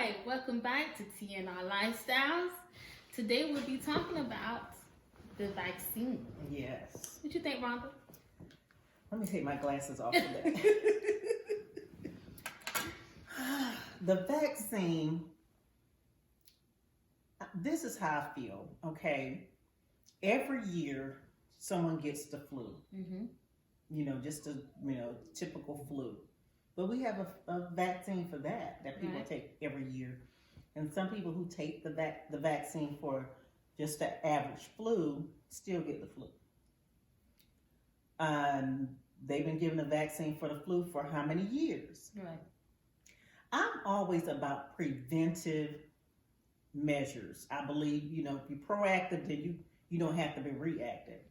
right, welcome back to TNR Lifestyles. Today we'll be talking about the vaccine. Yes. What you think, Rhonda? Let me take my glasses off for that. The vaccine, this is how I feel, okay? Every year, someone gets the flu. Mm-hmm. Just a, typical flu. But we have a vaccine for that people take every year. And some people who take the vaccine for just the average flu still get the flu. They've been given a vaccine for the flu for how many years? Right. I'm always about preventive measures. I believe, if you're proactive, then you don't have to be reactive.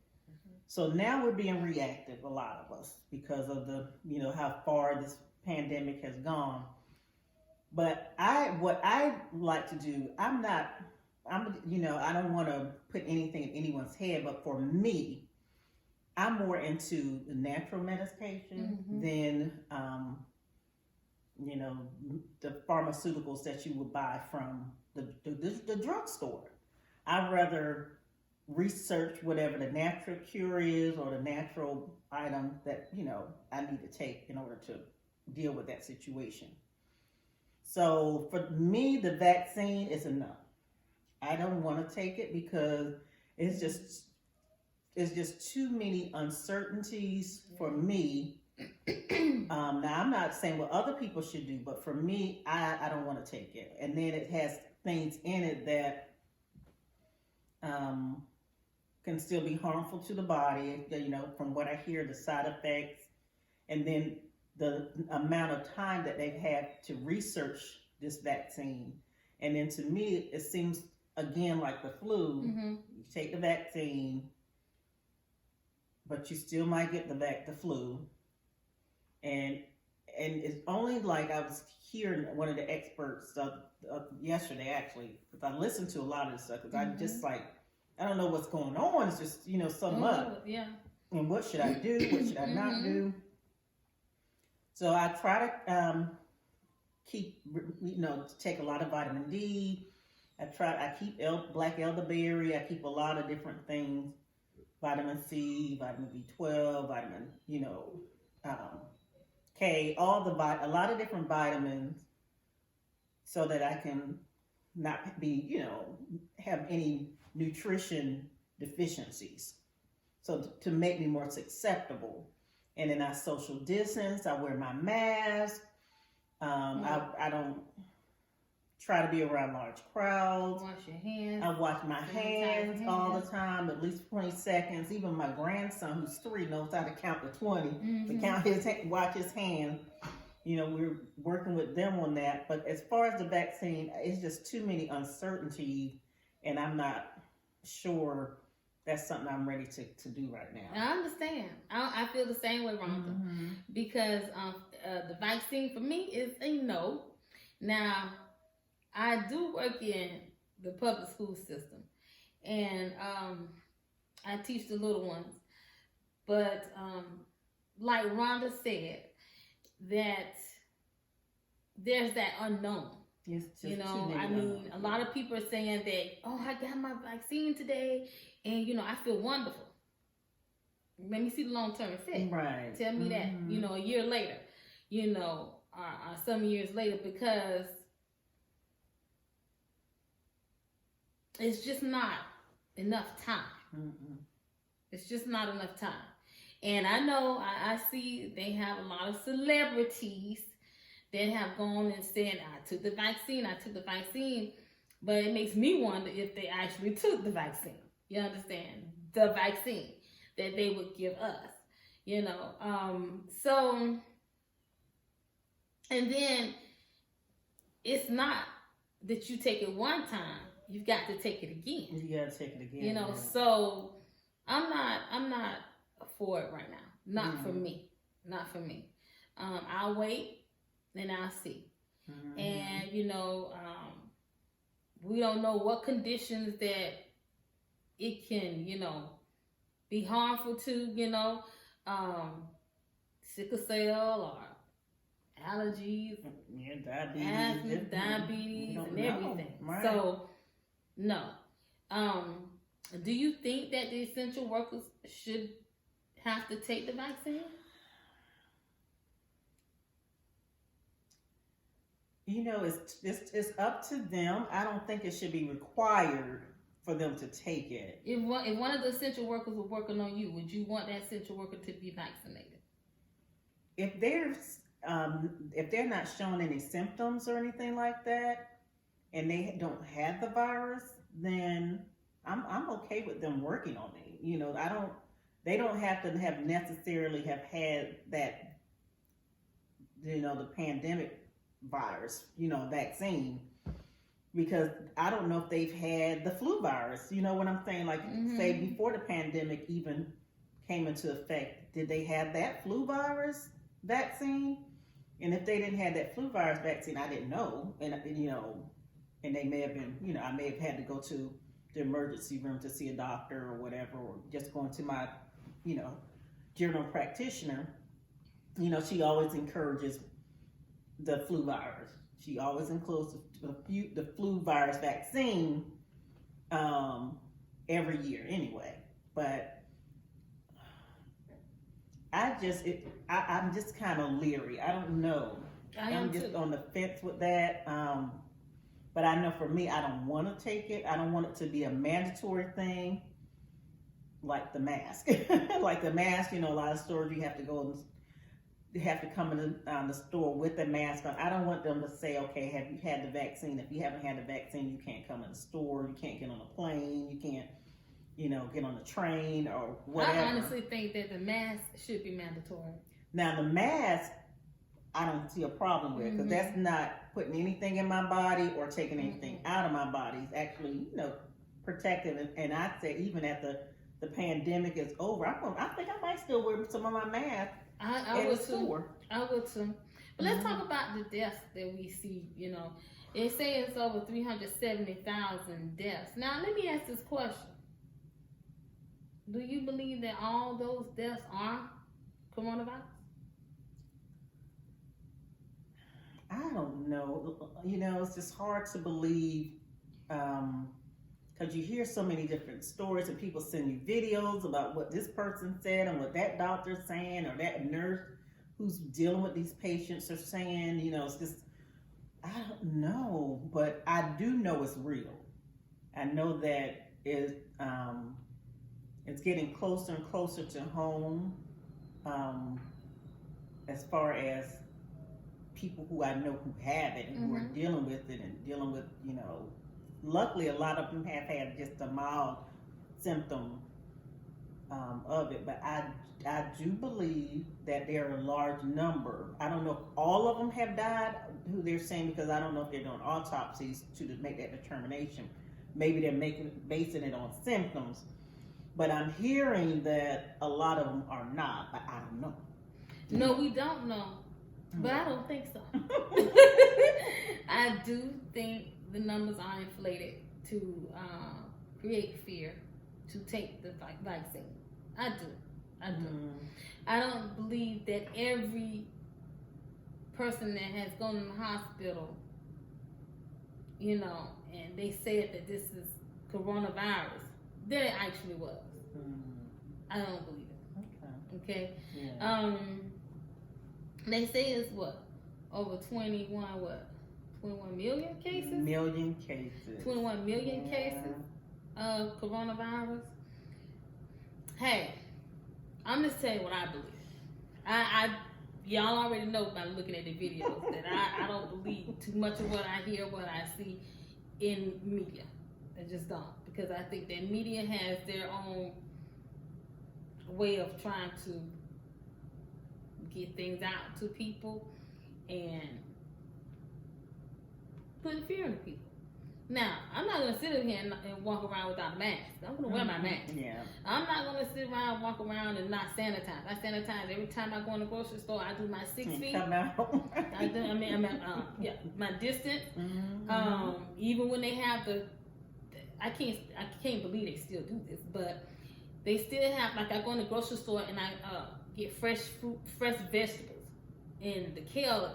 So now we're being reactive, a lot of us, because of the, how far this pandemic has gone. But what I like to do, I don't want to put anything in anyone's head, but for me, I'm more into the natural medication than, the pharmaceuticals that you would buy from the drugstore. I'd rather research whatever the natural cure is or the natural item that, I need to take in order to deal with that situation. So for me, the vaccine is enough. I don't want to take it because it's just too many uncertainties for me. Now I'm not saying what other people should do, but for me, I don't want to take it. And then it has things in it that can still be harmful to the body. From what I hear, the side effects, and then the amount of time that they've had to research this vaccine. And then to me, it seems again like the flu. You take the vaccine, but you still might get the flu. And it's only like I was hearing one of the experts yesterday, actually, because I listened to a lot of this stuff, because I just I don't know what's going on. It's just, so much. Yeah. And what should I do? What should I not do? So I try to keep, take a lot of vitamin D. I keep black elderberry. I keep a lot of different things. Vitamin C, vitamin B12, vitamin, K, a lot of different vitamins, so that I can not be, have any nutrition deficiencies. So to make me more susceptible. And then I social distance. I wear my mask. I don't try to be around large crowds. Wash your hands. I wash my hands all the time, at least 20 seconds. Even my grandson, who's 3, knows how to count to 20, to watch his hands. We're working with them on that. But as far as the vaccine, it's just too many uncertainties, and I'm not sure that's something I'm ready to do right now. I understand. I feel the same way, Rhonda, because the vaccine for me is a no. Now, I do work in the public school system, and I teach the little ones. But like Rhonda said, that there's that unknown. A lot of people are saying that, oh, I got my vaccine today, and I feel wonderful. Let me see the long-term effect. Right. Tell me that, a year later, or some years later, because it's just not enough time. It's just not enough time. And I know, I see they have a lot of celebrities that have gone and said, I took the vaccine, but it makes me wonder if they actually took the vaccine. You understand? The vaccine that they would give us, so, and then it's not that you take it one time, you've got to take it again. You got to take it again. So I'm not for it right now. Not for me. I'll wait. Then I'll see. And, we don't know what conditions that it can, be harmful to, sickle cell or allergies, diabetes, asthma, diabetes, and everything. Right. So, no. Do you think that the essential workers should have to take the vaccine? It's up to them. I don't think it should be required for them to take it. If one of the essential workers were working on you, would you want that essential worker to be vaccinated? If they're not showing any symptoms or anything like that, and they don't have the virus, then I'm okay with them working on me. They don't have to necessarily have had that, the pandemic virus, vaccine, because I don't know if they've had the flu virus. You know what I'm saying? Like, say before the pandemic even came into effect, did they have that flu virus vaccine? And if they didn't have that flu virus vaccine, I didn't know. And and they may have been, I may have had to go to the emergency room to see a doctor or whatever, or just going to my, general practitioner. She always encourages the flu virus. She always includes the flu virus vaccine every year anyway. But I'm just kind of leery. I don't know. I'm just on the fence with that. But I know for me, I don't want to take it. I don't want it to be a mandatory thing, like the mask. Like the mask, a lot of stores you have to go and you have to come in the store with the mask on. I don't want them to say, okay, have you had the vaccine? If you haven't had the vaccine, you can't come in the store. You can't get on a plane. You can't, get on the train or whatever. I honestly think that the mask should be mandatory. Now, the mask, I don't see a problem with, because that's not putting anything in my body or taking anything out of my body. It's actually, protective. And I'd say even at the pandemic is over, I think I might still wear some of my mask. I would too. But let's talk about the deaths that we see. They say it's over 370,000 deaths. Now, let me ask this question. Do you believe that all those deaths are coronavirus? I don't know. It's just hard to believe, because you hear so many different stories and people send you videos about what this person said and what that doctor's saying, or that nurse who's dealing with these patients are saying. It's just, I don't know, but I do know it's real. I know that it's getting closer and closer to home, as far as people who I know who have it and who are dealing with it and dealing with, luckily a lot of them have had just a mild symptom of it, but I do believe that there are a large number. I don't know if all of them have died, who they're saying, because I don't know if they're doing autopsies to make that determination. Maybe they're basing it on symptoms, but I'm hearing that a lot of them are not, but I don't know. No, we don't know. But I don't think so. I do think the numbers are inflated to create fear to take the vaccine. I do. I don't believe that every person that has gone to the hospital, and they said that this is coronavirus, that it actually was. I don't believe it. Okay? Yeah. They say it's over 21 million cases? 21 million cases of coronavirus. Hey, I'm just telling you what I believe. Y'all already know by looking at the videos that I don't believe too much of what I hear, what I see in media. I just don't. Because I think that media has their own way of trying to get things out to people and putting fear into people. Now, I'm not going to sit in here and walk around without a mask. I'm going to wear my mask. Yeah. I'm not going to sit around and walk around and not sanitize. I sanitize every time I go in the grocery store. I do my 6 feet. Come out. My distance. Even when they have I can't believe they still do this, but they still have, like, I go in the grocery store and I get fresh fruit, fresh vegetables. and the kale,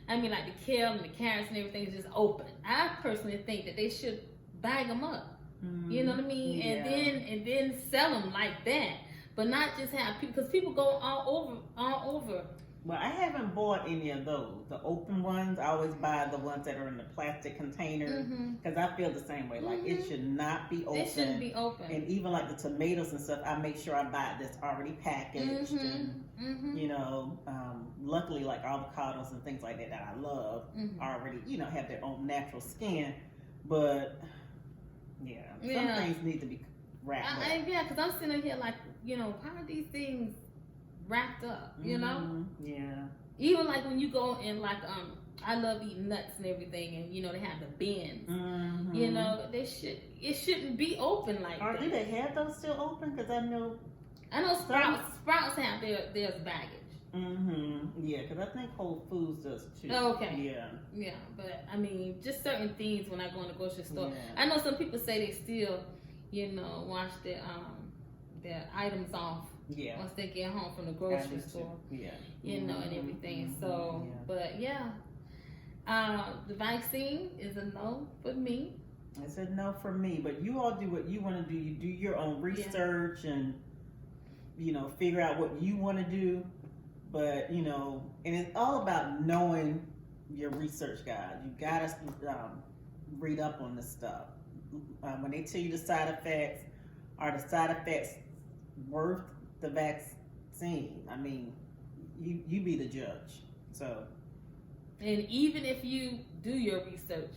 I mean, like the kale and the carrots and everything is just open. I personally think that they should bag them up. You know what I mean? Yeah. And then sell them like that, but not just have people, because people go all over. Well, I haven't bought any of those. The open ones, I always buy the ones that are in the plastic container because I feel the same way. Like it should not be open. It shouldn't be open. And even like the tomatoes and stuff, I make sure I buy it that's already packaged. And, you know, luckily like avocados and things like that that I love already, you know, have their own natural skin. But yeah, some things need to be wrapped up. Yeah, because I'm sitting here like, you know, how are these things wrapped up, you know? Yeah. Even like when you go in like I love eating nuts and everything, and you know they have the bins. You know, it shouldn't be open like that. Do they have those still open? Because I know Sprouts have their baggage. Yeah, because I think Whole Foods does too. Okay. Yeah, but I mean, just certain things when I go in the grocery store. Yeah. I know some people say they still, you know, wash their items off. Yeah. Once they get home from the grocery store. Yeah. You know, and everything. So, but yeah. The vaccine is a no for me. It's a no for me, but you all do what you want to do. You do your own research and, you know, figure out what you want to do. But, you know, and it's all about knowing your research guide. You got to read up on this stuff. When they tell you the side effects, are the side effects worth the vaccine? I mean, you be the judge. So, and even if you do your research,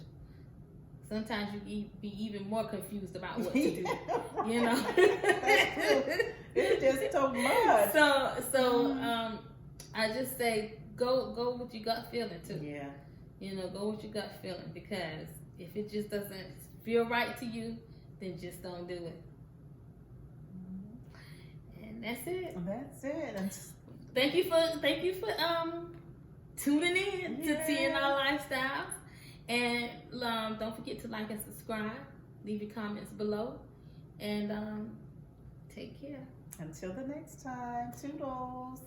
sometimes you be even more confused about what to do. You know, it's just so much. So I just say go with your gut feeling too. Yeah. You know, go with your gut feeling, because if it just doesn't feel right to you, then just don't do it. That's it. That's it. Thank you for tuning in to TNR Lifestyles, and don't forget to like and subscribe. Leave your comments below, and take care. Until the next time, toodles.